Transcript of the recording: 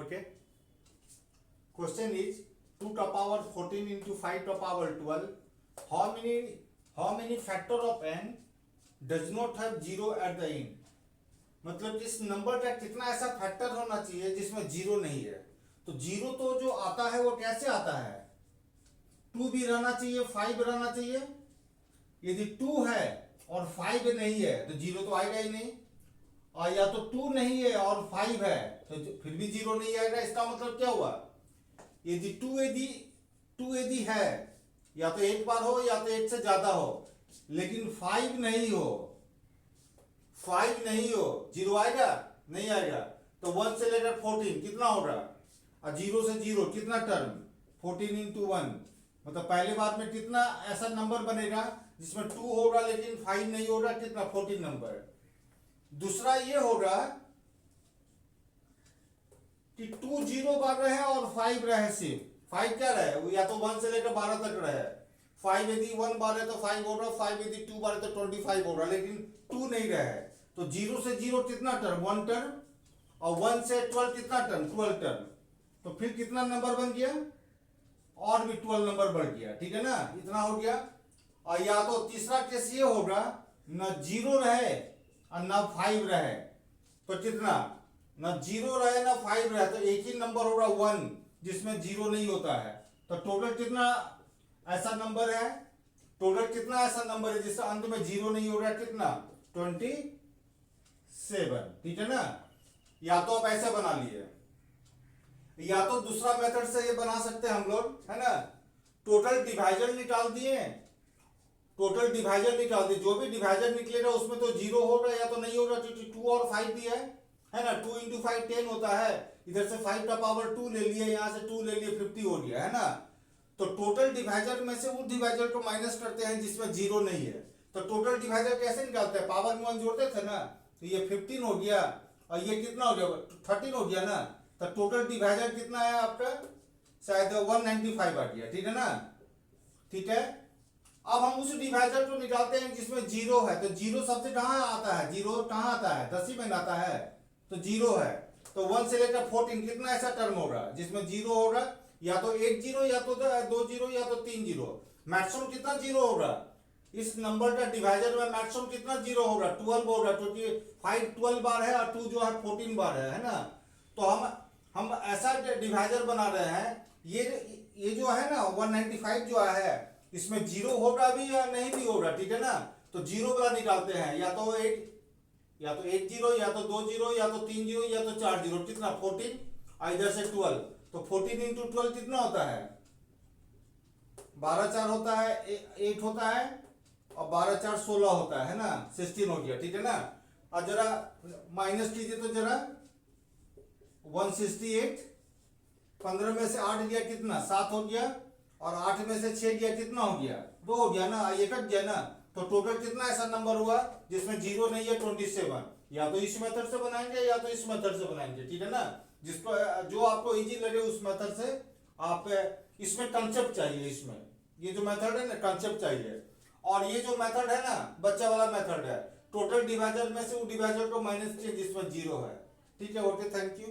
Okay. Question is 2 to the power 14 into 5 to the power 12. How many factor of n does not have zero at the end? मतलब इस number का कितना ऐसा factor होना चाहिए जिसमें जीरो नहीं है। तो जीरो तो जो आता है वो कैसे आता है, 2 भी रहना चाहिए 5 रहना चाहिए। यदि 2 है और 5 नहीं है तो जीरो तो आएगा ही नहीं, और या तो 2 नहीं है और 5 है तो फिर भी जीरो नहीं आएगा। इसका मतलब क्या हुआ, यदि 2 यदि है या तो एक बार हो या तो एक से ज्यादा हो, लेकिन 5 नहीं हो, 5 नहीं हो, जीरो आएगा नहीं आएगा। तो 1 से लेकर 14 कितना होगा, और 0 से 0 कितना टर्म, 14 इंटू 1, मतलब पहले बार में कितना ऐसा नंबर बनेगा जिसमें 2 होगा लेकिन 5 नहीं होगा, कितना 14 नंबर। दूसरा ये होगा कि 2 0 बार रहे और 5 रहे, सिर्फ 5 क्या रहे, वो या तो 1 से लेकर 12 तक रहे। 5 यदि 1 बार है तो 5 होगा, 5 यदि 2 बार है तो 25 होगा, लेकिन 2 नहीं रहे। तो 0 से 0 कितना टर्म, 1 टर्म, और 1 से 12 कितना टर्म, 12 टर्म। तो फिर कितना नंबर बन गया, और भी 12 नंबर बढ़ गया, ठीक है ना, इतना हो गया। और या तो तीसरा केस ये होगा, न 0 रहे और न 5 रहे, तो कितना, न 0 रहे न 5 रहे, तो एक ही नंबर होगा 1 जिसमें 0 नहीं होता है। तो टोटल कितना ऐसा नंबर है, टोटल कितना ऐसा नंबर है जिसका अंत में 0 नहीं हो रहा, कितना, 27, ठीक है ना। या तो आप ऐसे बना लिए, या तो दूसरा मेथड से ये बना सकते हैं हम लोग, है ना। टोटल डिवाइजर निकाल दिए, टोटल डिवाइजर निकाल दिए, जो भी डिवाइजर निकलेगा उसमें तो 0 होगा या तो नहीं होगा, क्योंकि 2 और 5 भी है ना। 2 इंटू 5 10 होता है, इधर से 5 का पावर 2 ले लिए, यहां से 2 ले लिए, 50 हो गया, है ना। तो टोटल डिवाइजर में से उस डिवाइजर को माइनस करते हैं जिसमें 0 नहीं है। तो टोटल डिवाइजर कैसे निकालते हैं, पावर में 1 जोड़ते थे ना, तो ये 15 हो गया और ये कितना हो गया, 13 हो गया ना। तो टोटल डिवाइजर कितना है आपका, शायद 195 आ गया, ठीक है ना, ठीक है। अब हम उस डिवाइजर को निकालते हैं जिसमें 0 है। तो 0 सबसे कहां आता है, 0 कहां आता है, 10 में आता है, तो 0 है। तो 1 से लेकर 14 कितना ऐसा टर्म होगा जिसमें 0 होगा, या तो 1 0 या तो 2 0 या तो 3 0। मैक्सिमम कितना 0 होगा, इस नंबर का डिवाइजर में मैक्सिमम कितना 0 होगा, 12 होगा, क्योंकि 5 12 बार है और 2 जो है 14 बार है ना। तो हम ऐसा डिवाइजर बना रहे हैं, ये जो है ना 195 जो है, इसमें 0 होगा भी या नहीं भी होगा, ठीक है ना। तो 0 वाला निकालते हैं, या तो 1 0 या तो 2 0 या तो 3 0 या तो 4 0, कितना 14, और इधर से 12। तो 14 इंटू 12 कितना होता है, 12 4 होता है, 8 होता है, और 12 4 16 होता है ना, 16 हो गया, ठीक है ना। और जरा माइनस कीजिए तो जरा 168, 15 में से 8 गया कितना, 7 हो गया, और 8 में से 6 गया कितना हो गया, 2 हो गया ना, ये कट गया ना। तो टोटल कितना ऐसा नंबर हुआ जिसमें 0 नहीं है, 27। या तो इस मेथड से बनाएंगे या तो इस मेथड से बनाएंगे, ठीक है ना। जिसको जो आपको इजी लगे उस मेथड से आप, इसमें कंसेप्ट चाहिए, इसमें ये जो मेथड है ना कंसेप्ट चाहिए। और ये जो मेथड है ना बच्चा वाला मेथड है, टोटल डिवाइजर में से वो डिवाइजर को माइनस किए जिसमें 0 है, ठीक है। Okay, thank you.